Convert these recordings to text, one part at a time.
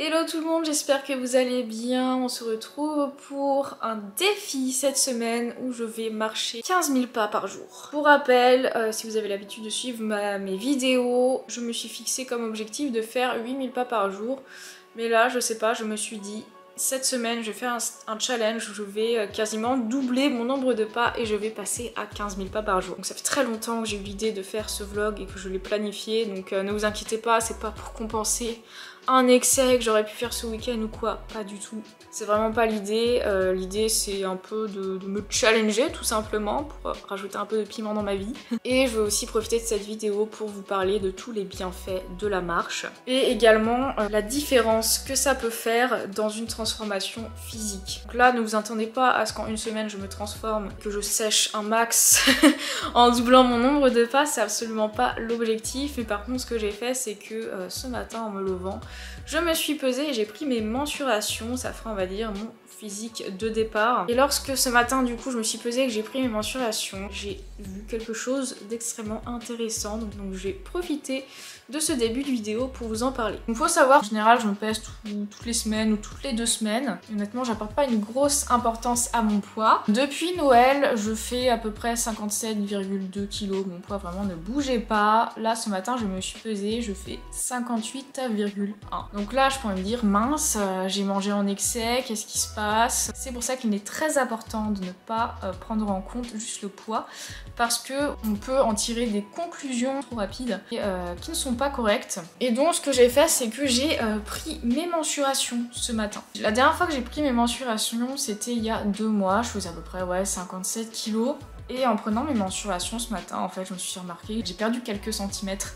Hello tout le monde, j'espère que vous allez bien. On se retrouve pour un défi cette semaine où je vais marcher 15 000 pas par jour. Pour rappel, si vous avez l'habitude de suivre mes vidéos, je me suis fixé comme objectif de faire 8 000 pas par jour. Mais là, je sais pas, je me suis dit, cette semaine, je vais faire un challenge où je vais quasiment doubler mon nombre de pas et je vais passer à 15 000 pas par jour. Donc ça fait très longtemps que j'ai eu l'idée de faire ce vlog et que je l'ai planifié, donc ne vous inquiétez pas, c'est pas pour compenser un excès que j'aurais pu faire ce week-end ou quoi, pas du tout. C'est vraiment pas l'idée. L'idée c'est un peu de me challenger tout simplement pour rajouter un peu de piment dans ma vie. Et je veux aussi profiter de cette vidéo pour vous parler de tous les bienfaits de la marche et également la différence que ça peut faire dans une transformation physique. Donc là ne vous attendez pas à ce qu'en une semaine je me transforme, que je sèche un max en doublant mon nombre de pas, c'est absolument pas l'objectif. Mais par contre ce que j'ai fait c'est que ce matin en me levant, je me suis pesée et j'ai pris mes mensurations, ça fera on va dire mon physique de départ. Et lorsque ce matin du coup je me suis pesée et que j'ai pris mes mensurations, j'ai vu quelque chose d'extrêmement intéressant, donc j'ai profité de ce début de vidéo pour vous en parler. Il faut savoir, en général je me pèse toutes les semaines ou toutes les 2 semaines. Honnêtement j'apporte pas une grosse importance à mon poids. Depuis Noël je fais à peu près 57,2 kg, mon poids vraiment ne bougeait pas. Là ce matin je me suis pesée, je fais 58,1. Donc là je pourrais me dire mince, j'ai mangé en excès, qu'est-ce qui se passe? C'est pour ça qu'il est très important de ne pas prendre en compte juste le poids, parce que on peut en tirer des conclusions trop rapides et, qui ne sont pas correctes. Et donc ce que j'ai fait c'est que j'ai pris mes mensurations ce matin. La dernière fois que j'ai pris mes mensurations c'était il y a 2 mois, je faisais à peu près 57 kg. Et en prenant mes mensurations ce matin, en fait, je me suis remarqué que j'ai perdu quelques centimètres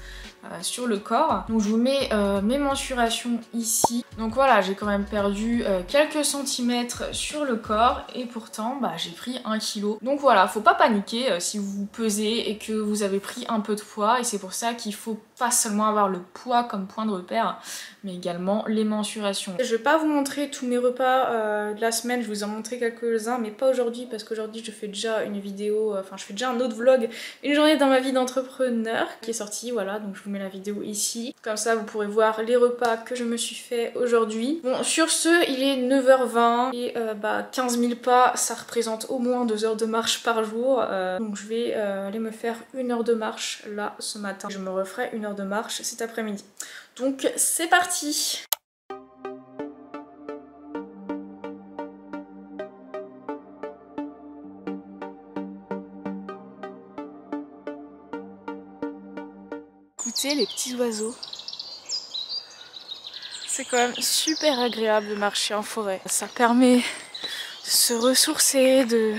sur le corps. Donc je vous mets mes mensurations ici. Donc voilà, j'ai quand même perdu quelques centimètres sur le corps et pourtant j'ai pris 1 kg. Donc voilà, faut pas paniquer si vous vous pesez et que vous avez pris un peu de poids, et c'est pour ça qu'il faut pas seulement avoir le poids comme point de repère, mais également les mensurations. Je vais pas vous montrer tous mes repas de la semaine, je vous en montrer quelques-uns, mais pas aujourd'hui parce qu'aujourd'hui je fais déjà une vidéo, enfin je fais déjà un autre vlog, une journée dans ma vie d'entrepreneur qui est sortie, voilà, donc je vous mets la vidéo ici. Comme ça vous pourrez voir les repas que je me suis fait aujourd'hui. Bon, sur ce, il est 9h20 et 15 000 pas, ça représente au moins 2 heures de marche par jour. Donc je vais aller me faire 1 heure de marche là ce matin. Je me referai 1 heure de marche cet après-midi. Donc c'est parti! Écoutez les petits oiseaux. C'est quand même super agréable de marcher en forêt. Ça permet de se ressourcer, de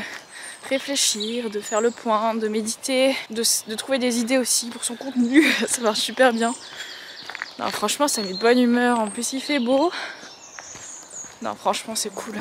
réfléchir, de faire le point, de méditer, de trouver des idées aussi pour son contenu. Ça marche super bien. Non, franchement, ça met de bonne humeur. En plus, il fait beau. Non, franchement, c'est cool.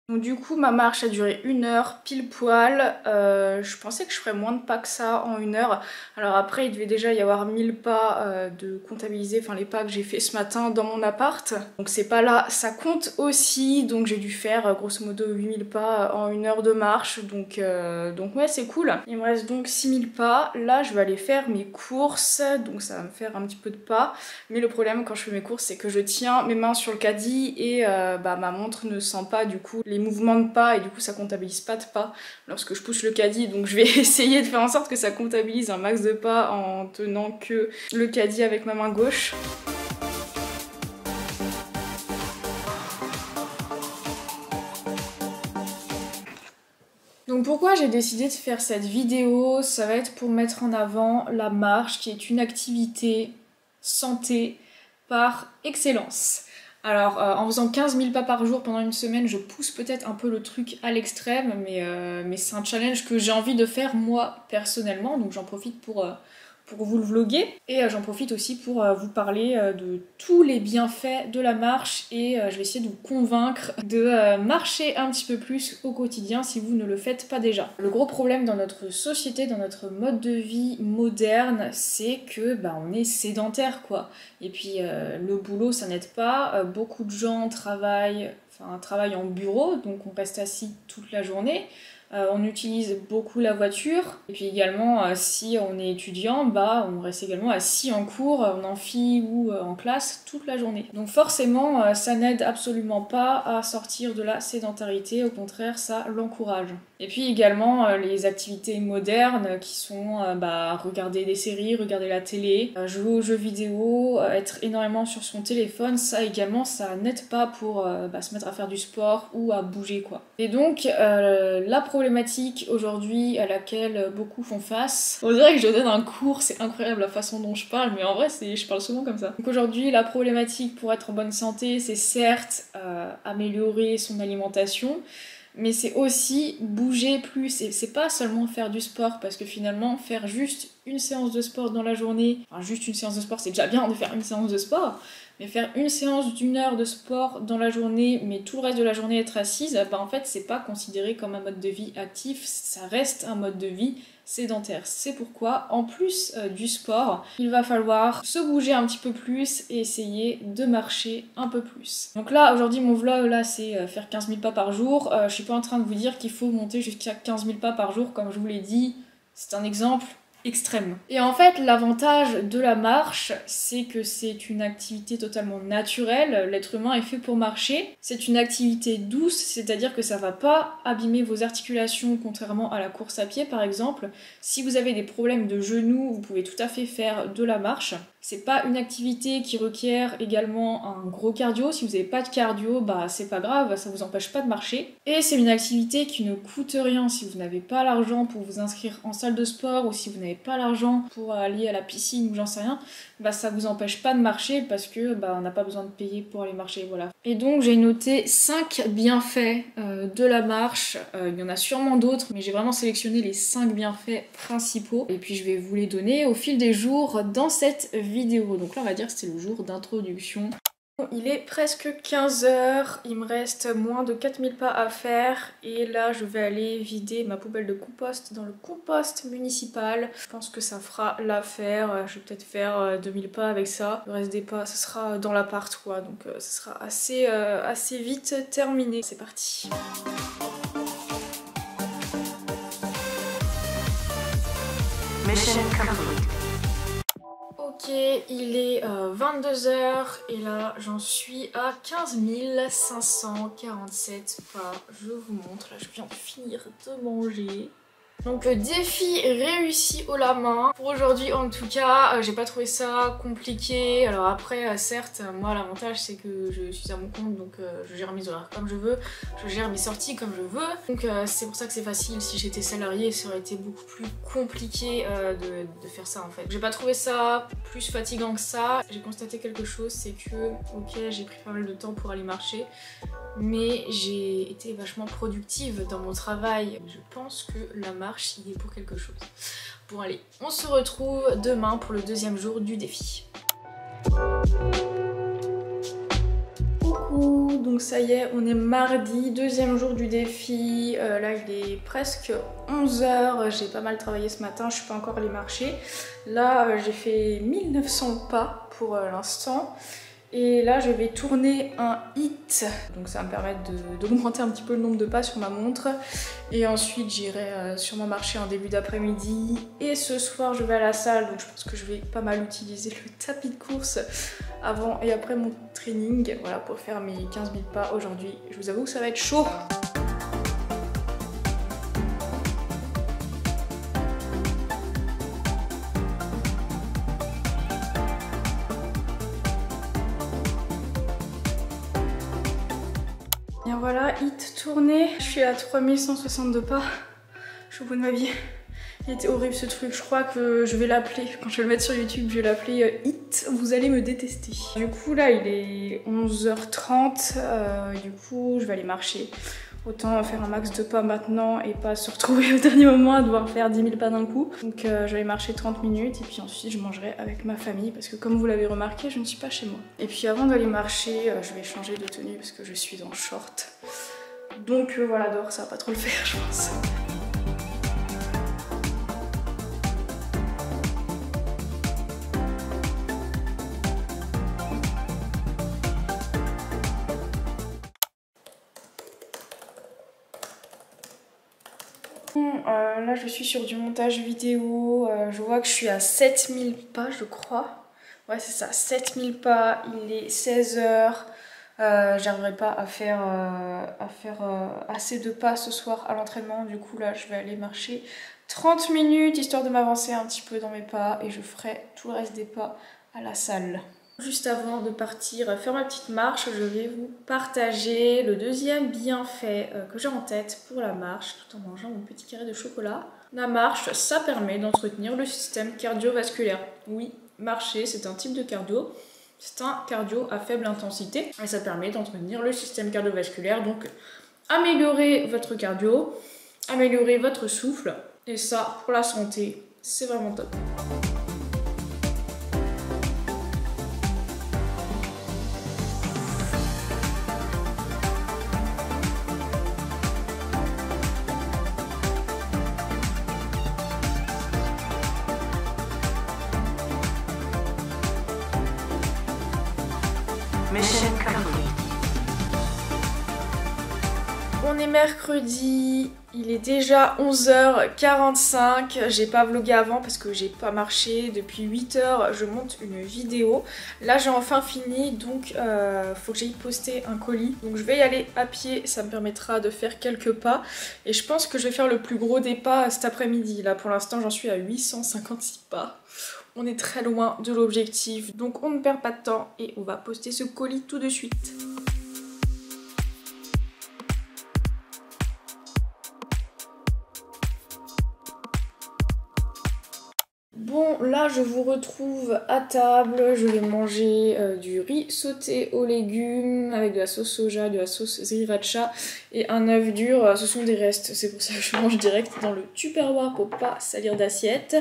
Donc du coup ma marche a duré 1 heure pile poil. Je pensais que je ferais moins de pas que ça en 1 heure. Alors après il devait déjà y avoir 1000 pas de comptabiliser, enfin les pas que j'ai fait ce matin dans mon appart. Donc ces pas là ça compte aussi, donc j'ai dû faire grosso modo 8000 pas en 1 heure de marche. Donc ouais c'est cool. Il me reste donc 6000 pas. Là je vais aller faire mes courses, donc ça va me faire un petit peu de pas. Mais le problème quand je fais mes courses c'est que je tiens mes mains sur le caddie et ma montre ne sent pas du coup les mouvements de pas et du coup ça comptabilise pas de pas lorsque je pousse le caddie, donc je vais essayer de faire en sorte que ça comptabilise un max de pas en tenant que le caddie avec ma main gauche. Donc pourquoi j'ai décidé de faire cette vidéo, ça va être pour mettre en avant la marche qui est une activité santé par excellence. Alors en faisant 15 000 pas par jour pendant une semaine, je pousse peut-être un peu le truc à l'extrême, mais c'est un challenge que j'ai envie de faire moi personnellement, donc j'en profite pour vous le vloguer. Et j'en profite aussi pour vous parler de tous les bienfaits de la marche et je vais essayer de vous convaincre de marcher un petit peu plus au quotidien si vous ne le faites pas déjà. Le gros problème dans notre société, dans notre mode de vie moderne, c'est que on est sédentaire quoi. Et puis le boulot ça n'aide pas, beaucoup de gens travaillent un travail en bureau, donc on reste assis toute la journée. On utilise beaucoup la voiture, et puis également si on est étudiant, on reste également assis en cours, en amphi ou en classe toute la journée. Donc forcément ça n'aide absolument pas à sortir de la sédentarité, au contraire ça l'encourage. Et puis également les activités modernes qui sont regarder des séries, regarder la télé, jouer aux jeux vidéo, être énormément sur son téléphone, ça également ça n'aide pas pour se mettre à faire du sport ou à bouger quoi. Et donc la problématique aujourd'hui à laquelle beaucoup font face, on dirait que je donne un cours, c'est incroyable la façon dont je parle, mais en vrai je parle souvent comme ça. Donc aujourd'hui la problématique pour être en bonne santé, c'est certes améliorer son alimentation, mais c'est aussi bouger plus, et c'est pas seulement faire du sport, parce que finalement faire juste une séance de sport dans la journée, enfin juste une séance de sport c'est déjà bien de faire une séance de sport, mais faire une séance d'1 heure de sport dans la journée, mais tout le reste de la journée être assise, en fait c'est pas considéré comme un mode de vie actif, ça reste un mode de vie sédentaire. C'est pourquoi, en plus du sport, il va falloir se bouger un petit peu plus et essayer de marcher un peu plus. Donc là, aujourd'hui, mon vlog, là, c'est faire 15 000 pas par jour. Je suis pas en train de vous dire qu'il faut monter jusqu'à 15 000 pas par jour, comme je vous l'ai dit. C'est un exemple extrême. Et en fait, l'avantage de la marche, c'est que c'est une activité totalement naturelle. L'être humain est fait pour marcher. C'est une activité douce, c'est-à-dire que ça va pas abîmer vos articulations, contrairement à la course à pied par exemple. Si vous avez des problèmes de genoux, vous pouvez tout à fait faire de la marche. C'est pas une activité qui requiert également un gros cardio. Si vous n'avez pas de cardio, c'est pas grave, ça vous empêche pas de marcher. Et c'est une activité qui ne coûte rien. Si vous n'avez pas l'argent pour vous inscrire en salle de sport, ou si vous n'avez pas l'argent pour aller à la piscine ou j'en sais rien, ça vous empêche pas de marcher parce que on n'a pas besoin de payer pour aller marcher, voilà. Et donc j'ai noté 5 bienfaits de la marche. Il y en a sûrement d'autres, mais j'ai vraiment sélectionné les 5 bienfaits principaux. Et puis je vais vous les donner au fil des jours dans cette vidéo. Donc là on va dire que c'est le jour d'introduction. Il est presque 15 h, il me reste moins de 4000 pas à faire et là je vais aller vider ma poubelle de compost dans le compost municipal. Je pense que ça fera l'affaire, je vais peut-être faire 2000 pas avec ça. Le reste des pas ce sera dans l'appart quoi, donc ce sera assez vite terminé. C'est parti. Mission complete. Ok, il est 22 h et là j'en suis à 15 547 pas. Je vous montre, là je viens de finir de manger. Donc défi réussi haut la main. Pour aujourd'hui en tout cas, j'ai pas trouvé ça compliqué. Alors après, certes, moi l'avantage c'est que je suis à mon compte, donc je gère mes horaires comme je veux, je gère mes sorties comme je veux. Donc c'est pour ça que c'est facile. Si j'étais salariée, ça aurait été beaucoup plus compliqué de faire ça en fait. J'ai pas trouvé ça plus fatigant que ça. J'ai constaté quelque chose, c'est que ok, j'ai pris pas mal de temps pour aller marcher, mais j'ai été vachement productive dans mon travail. Je pense que la marche y est pour quelque chose. Bon allez, on se retrouve demain pour le deuxième jour du défi. Coucou, donc ça y est, on est mardi, deuxième jour du défi. Là il est presque 11 h, j'ai pas mal travaillé ce matin, je suis pas encore allée marcher. Là j'ai fait 1900 pas pour l'instant. Et là je vais tourner un hit, donc ça va me permettre d'augmenter un petit peu le nombre de pas sur ma montre. Et ensuite j'irai sûrement marcher en début d'après-midi. Et ce soir je vais à la salle, donc je pense que je vais pas mal utiliser le tapis de course avant et après mon training. Voilà, pour faire mes 15 000 pas aujourd'hui. Je vous avoue que ça va être chaud. Et voilà, hit tourné. Je suis à 3162 pas. Je suis au bout de ma vie. Il était horrible ce truc. Je crois que je vais l'appeler. Quand je vais le mettre sur YouTube, je vais l'appeler hit. Vous allez me détester. Du coup, là, il est 11 h 30. Du coup, je vais aller marcher. Autant faire un max de pas maintenant et pas se retrouver au dernier moment à devoir faire 10 000 pas d'un coup. Donc je vais aller marcher 30 minutes et puis ensuite je mangerai avec ma famille parce que comme vous l'avez remarqué, je ne suis pas chez moi. Et puis avant d'aller marcher, je vais changer de tenue parce que je suis en short. Donc voilà, dehors ça va pas trop le faire je pense. Bon, là je suis sur du montage vidéo, je vois que je suis à 7000 pas je crois. Ouais c'est ça, 7000 pas, il est 16 h. J'arriverai pas à faire assez de pas ce soir à l'entraînement. Du coup là je vais aller marcher 30 minutes histoire de m'avancer un petit peu dans mes pas et je ferai tout le reste des pas à la salle. Juste avant de partir faire ma petite marche, je vais vous partager le deuxième bienfait que j'ai en tête pour la marche tout en mangeant mon petit carré de chocolat. La marche, ça permet d'entretenir le système cardiovasculaire. Oui, marcher c'est un type de cardio. C'est un cardio à faible intensité et ça permet d'entretenir le système cardiovasculaire, donc améliorer votre cardio, améliorer votre souffle et ça pour la santé c'est vraiment top. On est mercredi, il est déjà 11h45, j'ai pas vlogué avant parce que j'ai pas marché, depuis 8 h je monte une vidéo. Là j'ai enfin fini donc faut que j'aille poster un colis. Donc je vais y aller à pied, ça me permettra de faire quelques pas. Et je pense que je vais faire le plus gros des pas cet après-midi. Là pour l'instant j'en suis à 856 pas. On est très loin de l'objectif, donc on ne perd pas de temps et on va poster ce colis tout de suite. Bon, là je vous retrouve à table, je vais manger du riz sauté aux légumes avec de la sauce soja, de la sauce sriracha et un œuf dur. Ce sont des restes, c'est pour ça que je mange direct dans le tupperware pour pas salir d'assiette.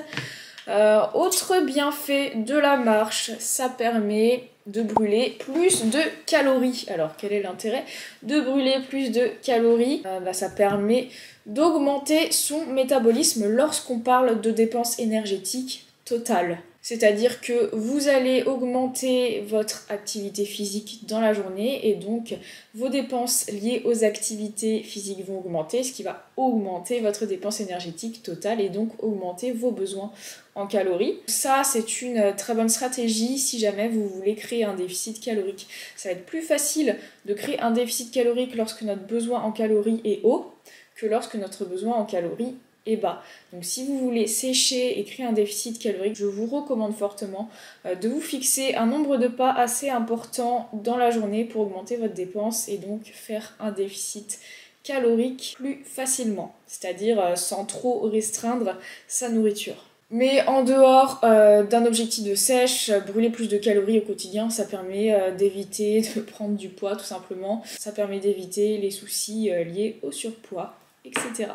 Autre bienfait de la marche, ça permet de brûler plus de calories. Alors quel est l'intérêt de brûler plus de calories? Ça permet d'augmenter son métabolisme lorsqu'on parle de dépenses énergétiques totales. C'est-à-dire que vous allez augmenter votre activité physique dans la journée et donc vos dépenses liées aux activités physiques vont augmenter, ce qui va augmenter votre dépense énergétique totale et donc augmenter vos besoins en calories. Ça, c'est une très bonne stratégie si jamais vous voulez créer un déficit calorique. Ça va être plus facile de créer un déficit calorique lorsque notre besoin en calories est haut que lorsque notre besoin en calories est bas. Donc si vous voulez sécher et créer un déficit calorique, je vous recommande fortement de vous fixer un nombre de pas assez important dans la journée pour augmenter votre dépense et donc faire un déficit calorique plus facilement, c'est-à-dire sans trop restreindre sa nourriture. Mais en dehors d'un objectif de sèche, brûler plus de calories au quotidien, ça permet d'éviter de prendre du poids tout simplement. Ça permet d'éviter les soucis liés au surpoids, etc.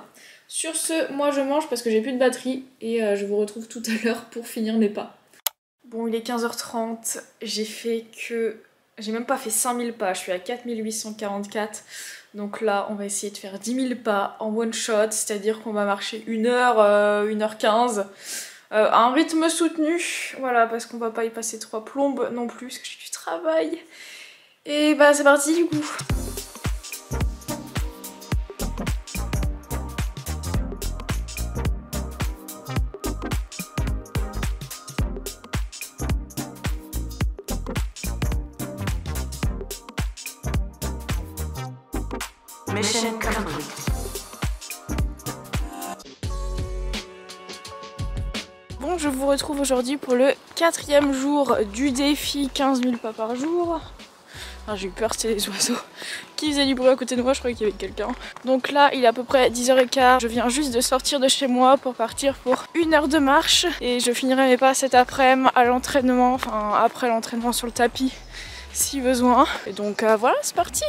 Sur ce, moi je mange parce que j'ai plus de batterie et je vous retrouve tout à l'heure pour finir mes pas. Bon, il est 15h30, j'ai même pas fait 5000 pas, je suis à 4844. Donc là, on va essayer de faire 10 000 pas en one shot, c'est-à-dire qu'on va marcher 1 heure, 1h15, à un rythme soutenu, voilà, parce qu'on va pas y passer 3 plombes non plus, parce que j'ai du travail. Et bah c'est parti du coup. Mission complete. Bon, je vous retrouve aujourd'hui pour le 4e jour du défi 15 000 pas par jour. J'ai eu peur, c'était les oiseaux qui faisaient du bruit à côté de moi, je croyais qu'il y avait quelqu'un. Donc là, il est à peu près 10h15, je viens juste de sortir de chez moi pour partir pour 1 heure de marche. Et je finirai mes pas cet après-midi à l'entraînement, enfin après l'entraînement sur le tapis si besoin. Et donc voilà, c'est parti!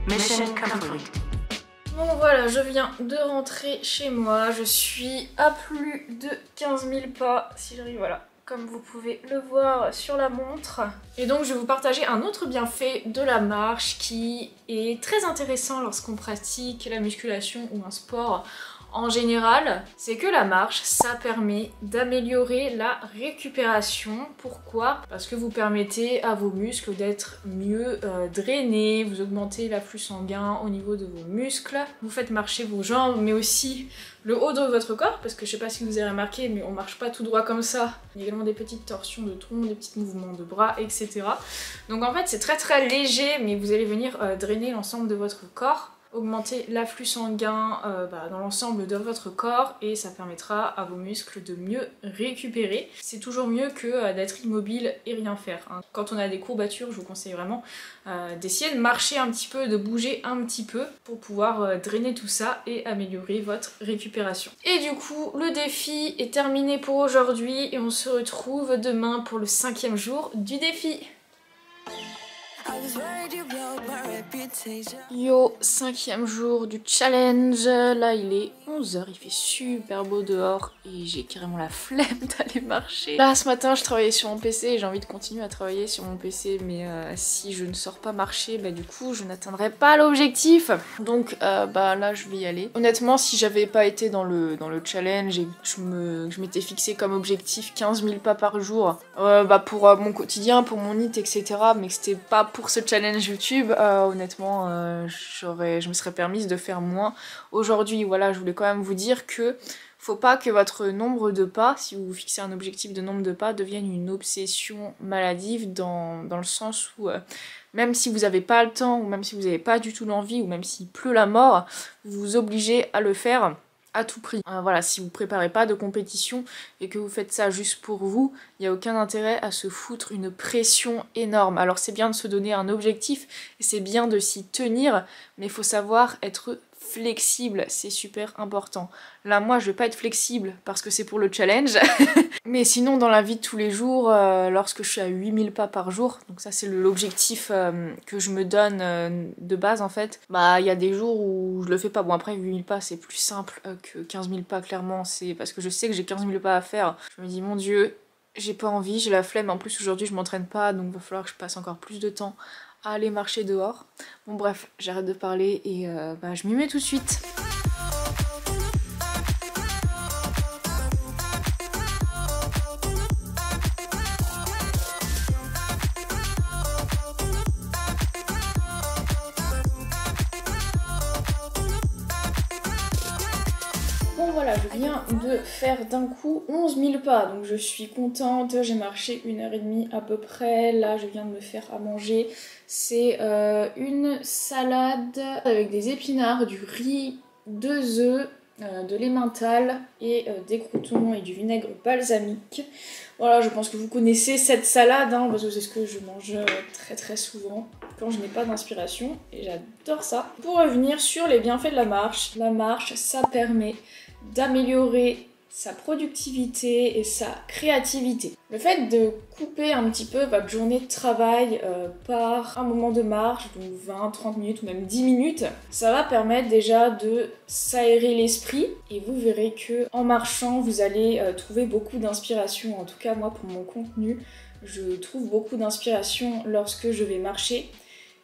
Mission complete. Bon voilà, je viens de rentrer chez moi, je suis à plus de 15 000 pas, si j'arrive, voilà, comme vous pouvez le voir sur la montre. Et donc je vais vous partager un autre bienfait de la marche qui est très intéressant lorsqu'on pratique la musculation ou un sport en général, c'est que la marche, ça permet d'améliorer la récupération. Pourquoi? Parce que vous permettez à vos muscles d'être mieux drainés, vous augmentez l'afflux sanguin au niveau de vos muscles, vous faites marcher vos jambes, mais aussi le haut de votre corps, parce que je sais pas si vous avez remarqué, mais on marche pas tout droit comme ça. Il y a également des petites torsions de tronc, des petits mouvements de bras, etc. Donc en fait, c'est très léger, mais vous allez venir drainer l'ensemble de votre corps, augmenter l'afflux sanguin dans l'ensemble de votre corps et ça permettra à vos muscles de mieux récupérer. C'est toujours mieux que d'être immobile et rien faire, hein. Quand on a des courbatures, je vous conseille vraiment d'essayer de marcher un petit peu, de bouger un petit peu pour pouvoir drainer tout ça et améliorer votre récupération. Et du coup, le défi est terminé pour aujourd'hui et on se retrouve demain pour le 5e jour du défi. Yo, 5e jour du challenge, là il est 11h, il fait super beau dehors et j'ai carrément la flemme d'aller marcher. Là ce matin je travaillais sur mon PC et j'ai envie de continuer à travailler sur mon PC mais si je ne sors pas marcher, du coup je n'atteindrai pas l'objectif. Donc là je vais y aller. Honnêtement si j'avais pas été dans le challenge et que je m'étais fixé comme objectif 15 000 pas par jour pour mon quotidien, pour mon NEET, etc. mais que c'était pas pour ce challenge YouTube, honnêtement je me serais permise de faire moins aujourd'hui. Voilà, je voulais quand même vous dire que faut pas que votre nombre de pas, si vous vous fixez un objectif de nombre de pas, devienne une obsession maladive dans le sens où même si vous n'avez pas le temps, ou même si vous n'avez pas du tout l'envie, ou même s'il pleut la mort, vous vous obligez à le faire à tout prix. Voilà, si vous préparez pas de compétition et que vous faites ça juste pour vous, il n'y a aucun intérêt à se foutre une pression énorme. Alors c'est bien de se donner un objectif et c'est bien de s'y tenir, mais il faut savoir être flexible, c'est super important. Là moi je vais pas être flexible parce que c'est pour le challenge, mais sinon dans la vie de tous les jours, lorsque je suis à 8000 pas par jour, donc ça c'est l'objectif que je me donne de base en fait, il y a des jours où je le fais pas. Bon après 8000 pas c'est plus simple que 15 000 pas clairement, c'est parce que je sais que j'ai 15 000 pas à faire, je me dis mon dieu, j'ai pas envie, j'ai la flemme, en plus aujourd'hui je m'entraîne pas donc il va falloir que je passe encore plus de temps à aller marcher dehors. Bon bref, j'arrête de parler et je m'y mets tout de suite. Bon voilà, je viens de faire d'un coup 11 000 pas, donc je suis contente, j'ai marché 1h30 à peu près. Là je viens de me faire à manger, c'est une salade avec des épinards, du riz, 2 œufs, de l'emmental et des croûtons et du vinaigre balsamique. Voilà, je pense que vous connaissez cette salade, hein, parce que c'est ce que je mange très souvent quand je n'ai pas d'inspiration et j'adore ça. Pour revenir sur les bienfaits de la marche ça permet d'améliorer sa productivité et sa créativité. Le fait de couper un petit peu votre journée de travail par un moment de marche, donc 20, 30 minutes ou même 10 minutes, ça va permettre déjà de s'aérer l'esprit et vous verrez que en marchant vous allez trouver beaucoup d'inspiration. En tout cas moi pour mon contenu, je trouve beaucoup d'inspiration lorsque je vais marcher.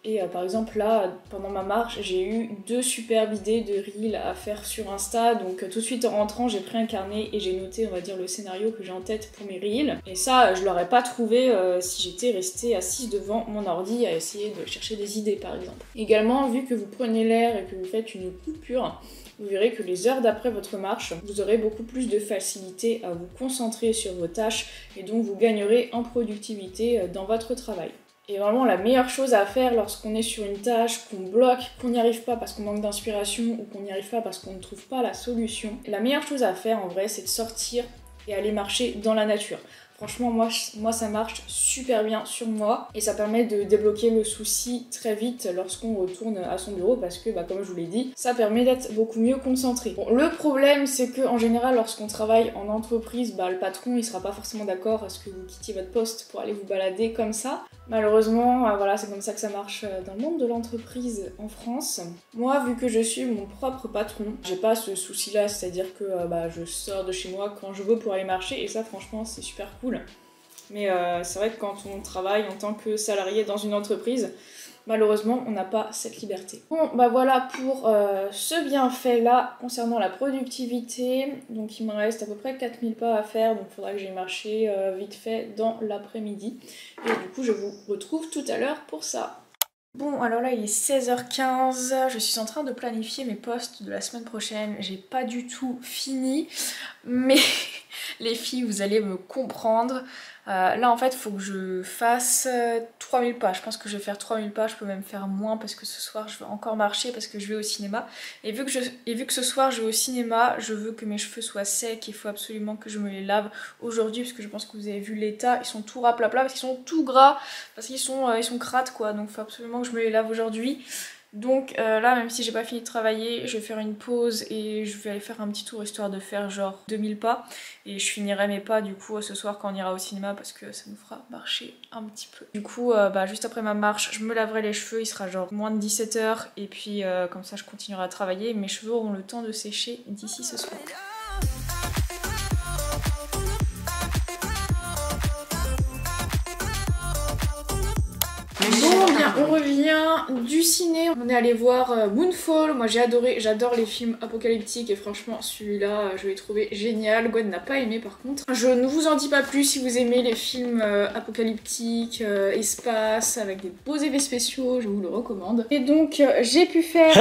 Et par exemple là, pendant ma marche, j'ai eu 2 superbes idées de reels à faire sur Insta. Donc tout de suite en rentrant, j'ai pris un carnet et j'ai noté, on va dire, le scénario que j'ai en tête pour mes reels. Et ça, je l'aurais pas trouvé si j'étais restée assise devant mon ordi à essayer de chercher des idées par exemple. Également, vu que vous prenez l'air et que vous faites une coupure, vous verrez que les heures d'après votre marche, vous aurez beaucoup plus de facilité à vous concentrer sur vos tâches et donc vous gagnerez en productivité dans votre travail. Et vraiment la meilleure chose à faire lorsqu'on est sur une tâche, qu'on bloque, qu'on n'y arrive pas parce qu'on manque d'inspiration ou qu'on n'y arrive pas parce qu'on ne trouve pas la solution, la meilleure chose à faire en vrai c'est de sortir et aller marcher dans la nature. Franchement moi ça marche super bien sur moi et ça permet de débloquer le souci très vite lorsqu'on retourne à son bureau parce que comme je vous l'ai dit, ça permet d'être beaucoup mieux concentré. Bon, le problème c'est que en général lorsqu'on travaille en entreprise, le patron il sera pas forcément d'accord à ce que vous quittiez votre poste pour aller vous balader comme ça. Malheureusement voilà, c'est comme ça que ça marche dans le monde de l'entreprise en France. Moi vu que je suis mon propre patron, j'ai pas ce souci là, c'est-à-dire que je sors de chez moi quand je veux pour aller marcher et ça franchement c'est super cool. Mais c'est vrai que quand on travaille en tant que salarié dans une entreprise, malheureusement on n'a pas cette liberté. Bon voilà pour ce bienfait là concernant la productivité. Donc il me reste à peu près 4000 pas à faire, donc il faudra que j'aille marcher vite fait dans l'après-midi. Et du coup je vous retrouve tout à l'heure pour ça. Bon alors là il est 16h15, je suis en train de planifier mes posts de la semaine prochaine, j'ai pas du tout fini, mais les filles vous allez me comprendre. Là en fait il faut que je fasse 3000 pas, je pense que je vais faire 3000 pas, je peux même faire moins parce que ce soir je vais encore marcher parce que je vais au cinéma. Et vu que ce soir je vais au cinéma, je veux que mes cheveux soient secs, il faut absolument que je me les lave aujourd'hui parce que je pense que vous avez vu l'état, ils sont tout raplapla parce qu'ils sont tout gras, parce qu'ils sont crades quoi, donc il faut absolument que je me les lave aujourd'hui. Donc là même si j'ai pas fini de travailler, je vais faire une pause et je vais aller faire un petit tour histoire de faire genre 2000 pas et je finirai mes pas du coup ce soir quand on ira au cinéma parce que ça nous fera marcher un petit peu. Du coup juste après ma marche je me laverai les cheveux, il sera genre moins de 17h et puis comme ça je continuerai à travailler, mes cheveux auront le temps de sécher d'ici ce soir. Bon bien, on revient du ciné, on est allé voir Moonfall, moi j'ai adoré, j'adore les films apocalyptiques et franchement celui-là je l'ai trouvé génial. Gwen n'a pas aimé par contre. Je ne vous en dis pas plus si vous aimez les films apocalyptiques, espace, avec des beaux effets spéciaux, je vous le recommande. Et donc j'ai pu faire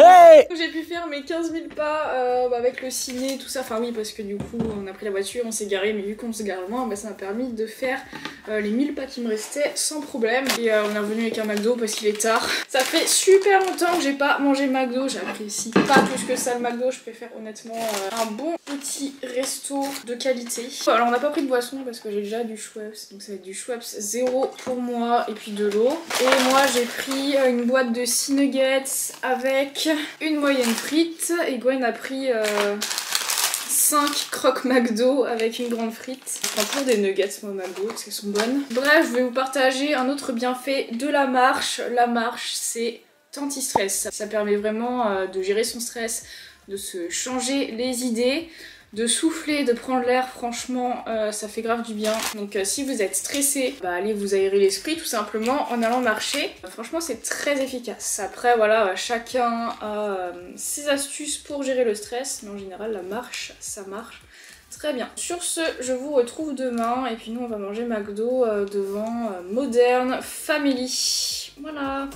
mes 15 000 pas avec le ciné, tout ça, enfin oui parce que du coup on a pris la voiture, on s'est garé, mais vu qu'on se gare loin, ça m'a permis de faire les 1000 pas qui me restaient sans problème. Et on est revenu avec un McDo parce qu'il est tard. Ça fait super longtemps que j'ai pas mangé McDo, j'apprécie pas plus que ça le McDo, je préfère honnêtement un bon petit resto de qualité. Alors on n'a pas pris de boisson parce que j'ai déjà du Schweppes, donc ça va être du Schweppes 0 pour moi et puis de l'eau. Et moi j'ai pris une boîte de 6 nuggets avec une moyenne frite et Gwen a pris 5 croques McDo avec une grande frite. Je prends toujours des nuggets moi McDo parce qu'elles sont bonnes. Bref, je vais vous partager un autre bienfait de la marche. La marche c'est anti-stress. Ça permet vraiment de gérer son stress, de se changer les idées, de souffler, de prendre l'air, franchement ça fait grave du bien. Donc si vous êtes stressé, allez vous aérer l'esprit tout simplement en allant marcher. Franchement c'est très efficace. Après voilà, chacun a ses astuces pour gérer le stress, mais en général la marche ça marche très bien. Sur ce, je vous retrouve demain et puis nous on va manger McDo devant Modern Family. Voilà.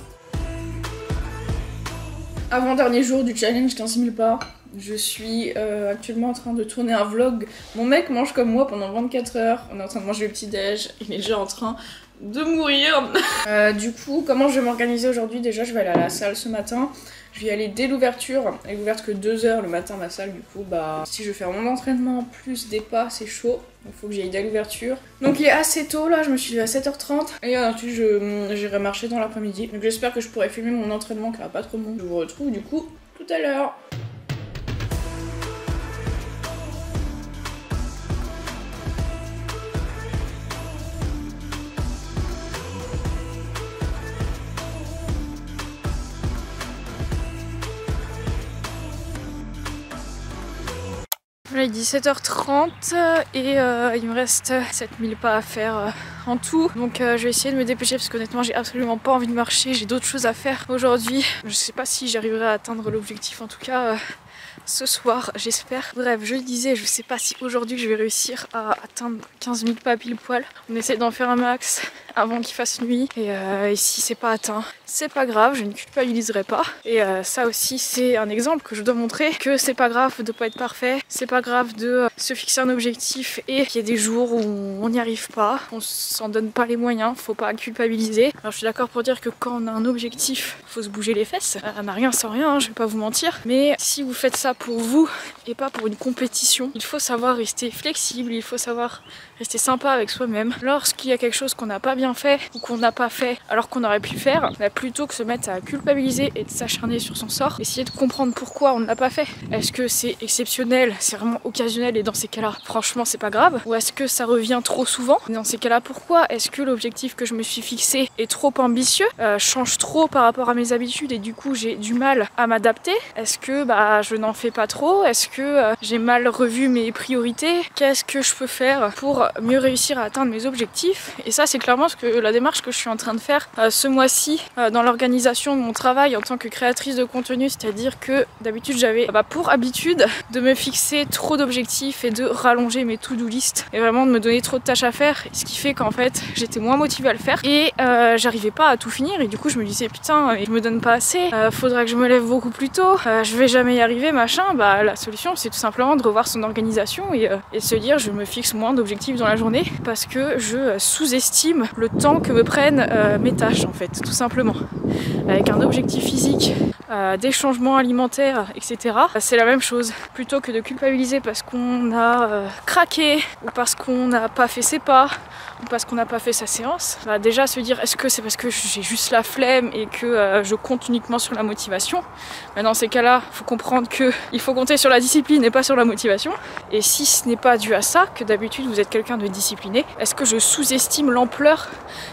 Avant-dernier jour du challenge 15 000 pas. Je suis actuellement en train de tourner un vlog. Mon mec mange comme moi pendant 24 heures. On est en train de manger le petit déj. Il est déjà en train de mourir. Du coup, comment je vais m'organiser aujourd'hui? Déjà, je vais aller à la salle ce matin. Je vais y aller dès l'ouverture. Elle est ouverte que 2 heures le matin, ma salle. Du coup, si je veux faire mon entraînement plus des pas, c'est chaud. Donc, il faut que j'y aille dès l'ouverture. Donc, il est assez tôt là. Je me suis levée à 7h30. Et ensuite, j'irai marcher dans l'après-midi. Donc, j'espère que je pourrai filmer mon entraînement car il n'y a pas trop de monde. Je vous retrouve du coup tout à l'heure. Là il est 17h30 et il me reste 7000 pas à faire en tout. Donc je vais essayer de me dépêcher parce qu'honnêtement j'ai absolument pas envie de marcher, j'ai d'autres choses à faire aujourd'hui. Je sais pas si j'arriverai à atteindre l'objectif, en tout cas ce soir j'espère. Bref, je le disais, je sais pas si aujourd'hui je vais réussir à atteindre 15 000 pas pile poil. On essaie d'en faire un max avant qu'il fasse nuit et si c'est pas atteint, c'est pas grave, je ne culpabiliserai pas. Et ça aussi c'est un exemple que je dois montrer, que c'est pas grave de pas être parfait, c'est pas grave de se fixer un objectif et qu'il y a des jours où on n'y arrive pas, on s'en donne pas les moyens, faut pas culpabiliser. Alors je suis d'accord pour dire que quand on a un objectif, faut se bouger les fesses, on n'a rien sans rien, je vais pas vous mentir, mais si vous faites ça pour vous et pas pour une compétition, il faut savoir rester flexible, il faut savoir rester sympa avec soi-même. Lorsqu'il y a quelque chose qu'on n'a pas bien fait ou qu'on n'a pas fait alors qu'on aurait pu faire, bah plutôt que se mettre à culpabiliser et de s'acharner sur son sort, essayer de comprendre pourquoi on ne l'a pas fait. Est-ce que c'est exceptionnel, c'est vraiment occasionnel et dans ces cas-là, franchement c'est pas grave? Ou est-ce que ça revient trop souvent? Dans ces cas-là, pourquoi? Est-ce que l'objectif que je me suis fixé est trop ambitieux, change trop par rapport à mes habitudes et du coup j'ai du mal à m'adapter? Est-ce que je n'en fais pas trop? Est-ce que j'ai mal revu mes priorités? Qu'est-ce que je peux faire pour mieux réussir à atteindre mes objectifs? Et ça c'est clairement la démarche que je suis en train de faire ce mois-ci dans l'organisation de mon travail en tant que créatrice de contenu, c'est-à-dire que d'habitude j'avais pour habitude de me fixer trop d'objectifs et de rallonger mes to-do list et vraiment de me donner trop de tâches à faire, ce qui fait qu'en fait j'étais moins motivée à le faire et j'arrivais pas à tout finir et du coup je me disais putain je me donne pas assez, faudrait que je me lève beaucoup plus tôt, je vais jamais y arriver machin. La solution c'est tout simplement de revoir son organisation et se dire je me fixe moins d'objectifs dans la journée parce que je sous-estime le temps que me prennent mes tâches en fait, tout simplement. Avec un objectif physique, des changements alimentaires, etc. C'est la même chose. Plutôt que de culpabiliser parce qu'on a craqué ou parce qu'on n'a pas fait ses pas ou parce qu'on n'a pas fait sa séance, déjà se dire est-ce que c'est parce que j'ai juste la flemme et que je compte uniquement sur la motivation? Dans ces cas-là, il faut comprendre qu'il faut compter sur la discipline et pas sur la motivation. Et si ce n'est pas dû à ça, que d'habitude vous êtes quelqu'un de discipliné, est-ce que je sous-estime l'ampleur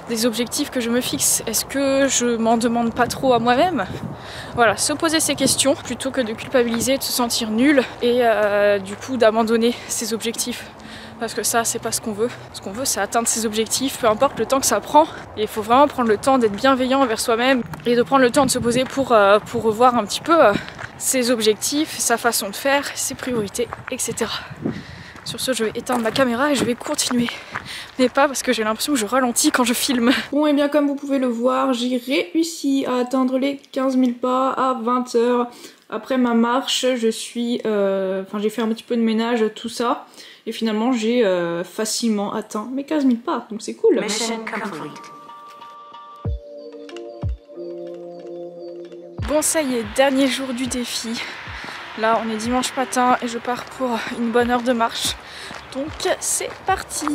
des objectifs que je me fixe? Est-ce que je m'en demande pas trop à moi-même? Voilà, se poser ces questions plutôt que de culpabiliser, de se sentir nul et du coup d'abandonner ses objectifs. Parce que ça, c'est pas ce qu'on veut. Ce qu'on veut, c'est atteindre ses objectifs, peu importe le temps que ça prend. Et il faut vraiment prendre le temps d'être bienveillant envers soi-même et de prendre le temps de se poser pour revoir un petit peu ses objectifs, sa façon de faire, ses priorités, etc. Sur ce, je vais éteindre ma caméra et je vais continuer. Mais pas parce que j'ai l'impression que je ralentis quand je filme. Bon, et bien comme vous pouvez le voir, j'ai réussi à atteindre les 15 000 pas à 20 h. Après ma marche, j'ai fait un petit peu de ménage, tout ça. Et finalement, j'ai facilement atteint mes 15 000 pas, donc c'est cool. Mission complete. Bon, ça y est, dernier jour du défi. Là, on est dimanche matin et je pars pour une bonne heure de marche. Donc, c'est parti!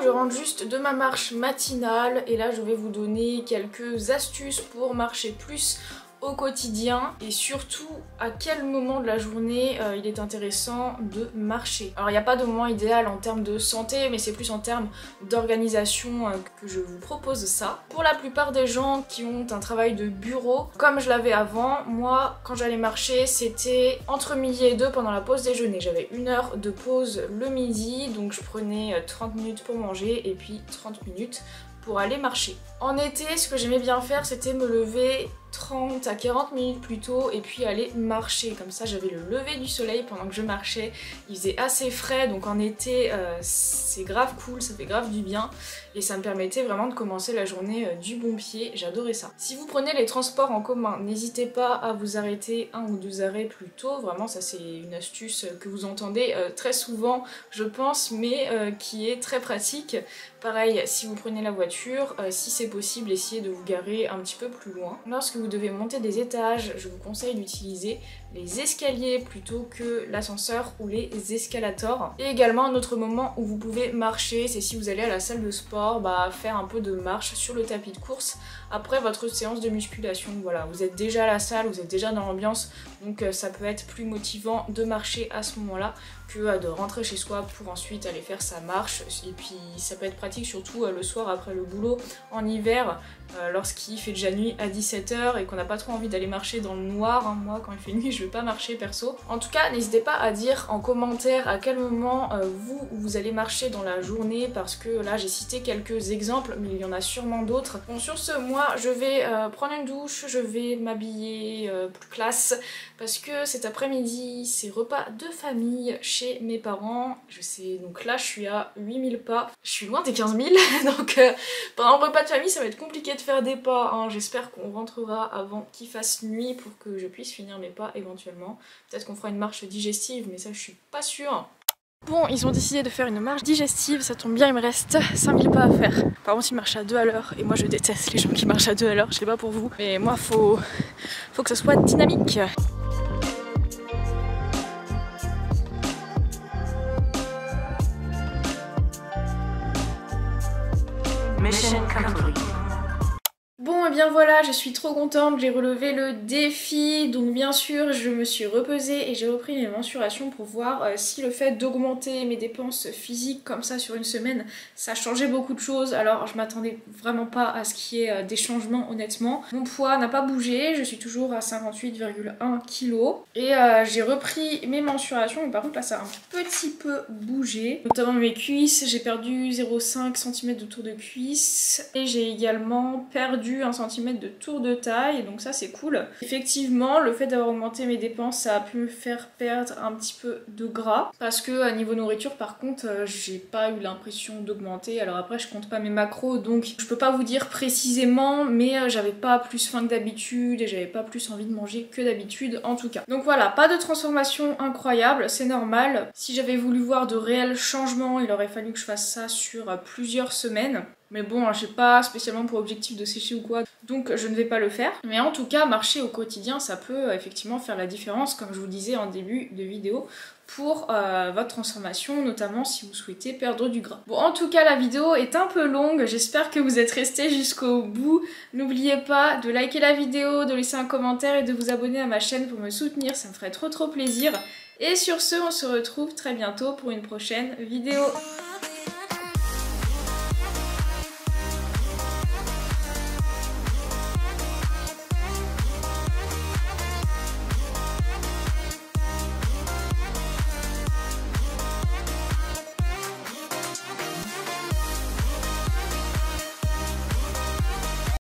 Je rentre juste de ma marche matinale et là, je vais vous donner quelques astuces pour marcher plus au quotidien et surtout à quel moment de la journée il est intéressant de marcher. Alors il n'y a pas de moment idéal en termes de santé, mais c'est plus en termes d'organisation que je vous propose ça. Pour la plupart des gens qui ont un travail de bureau, comme je l'avais avant, moi quand j'allais marcher c'était entre midi et 2 pendant la pause déjeuner. J'avais 1 heure de pause le midi, donc je prenais 30 minutes pour manger et puis 30 minutes pour aller marcher. En été, ce que j'aimais bien faire, c'était me lever 30 à 40 minutes plus tôt et puis aller marcher. Comme ça, j'avais le lever du soleil pendant que je marchais. Il faisait assez frais, donc en été, c'est grave cool, ça fait grave du bien. Et ça me permettait vraiment de commencer la journée du bon pied. J'adorais ça. Si vous prenez les transports en commun, n'hésitez pas à vous arrêter 1 ou 2 arrêts plus tôt. Vraiment, ça c'est une astuce que vous entendez très souvent, je pense, mais qui est très pratique. Pareil, si vous prenez la voiture, si c'est possible, essayez de vous garer un petit peu plus loin. Lorsque vous devez monter des étages, je vous conseille d'utiliser les escaliers plutôt que l'ascenseur ou les escalators. Et également un autre moment où vous pouvez marcher, c'est si vous allez à la salle de sport, faire un peu de marche sur le tapis de course après votre séance de musculation. Voilà, vous êtes déjà à la salle, vous êtes déjà dans l'ambiance, donc ça peut être plus motivant de marcher à ce moment-là que de rentrer chez soi pour ensuite aller faire sa marche. Et puis ça peut être pratique surtout le soir après le boulot en hiver, lorsqu'il fait déjà nuit à 17 h et qu'on n'a pas trop envie d'aller marcher dans le noir. Moi quand il fait nuit je vais pas marcher perso. En tout cas n'hésitez pas à dire en commentaire à quel moment vous allez marcher dans la journée, parce que là j'ai cité quelques exemples mais il y en a sûrement d'autres. Bon, sur ce, moi je vais prendre une douche, je vais m'habiller plus classe parce que cet après-midi c'est repas de famille chez mes parents. Je sais, donc là je suis à 8000 pas, je suis loin des 15 000 donc pendant le repas de famille ça va être compliqué de faire des pas, hein. J'espère qu'on rentrera avant qu'il fasse nuit pour que je puisse finir mes pas éventuellement. Peut-être qu'on fera une marche digestive mais ça je suis pas sûre. Bon, ils ont décidé de faire une marche digestive, ça tombe bien, il me reste 5000 pas à faire. Par contre, ils marchent à 2 à l'heure et moi je déteste les gens qui marchent à 2 à l'heure, je sais pas pour vous, mais moi faut que ça soit dynamique. complete. Bon et bien voilà, je suis trop contente, j'ai relevé le défi, donc bien sûr je me suis repesée et j'ai repris mes mensurations pour voir si le fait d'augmenter mes dépenses physiques comme ça sur une semaine, ça changeait beaucoup de choses. Alors je m'attendais vraiment pas à ce qu'il y ait des changements honnêtement. Mon poids n'a pas bougé, je suis toujours à 58,1 kg et j'ai repris mes mensurations, mais par contre là ça a un petit peu bougé, notamment mes cuisses, j'ai perdu 0,5 cm de tour de cuisse et j'ai également perdu 1 cm de tour de taille, donc ça c'est cool. Effectivement, le fait d'avoir augmenté mes dépenses, ça a pu me faire perdre un petit peu de gras, parce que à niveau nourriture par contre, j'ai pas eu l'impression d'augmenter. Alors après je compte pas mes macros, donc je peux pas vous dire précisément, mais j'avais pas plus faim que d'habitude et j'avais pas plus envie de manger que d'habitude en tout cas. Donc voilà, pas de transformation incroyable, c'est normal. Si j'avais voulu voir de réels changements, il aurait fallu que je fasse ça sur plusieurs semaines. Mais bon, j'ai pas spécialement pour objectif de sécher ou quoi, donc je ne vais pas le faire. Mais en tout cas, marcher au quotidien, ça peut effectivement faire la différence, comme je vous disais en début de vidéo, pour votre transformation, notamment si vous souhaitez perdre du gras. Bon, en tout cas, la vidéo est un peu longue, j'espère que vous êtes restés jusqu'au bout. N'oubliez pas de liker la vidéo, de laisser un commentaire et de vous abonner à ma chaîne pour me soutenir, ça me ferait trop plaisir. Et sur ce, on se retrouve très bientôt pour une prochaine vidéo.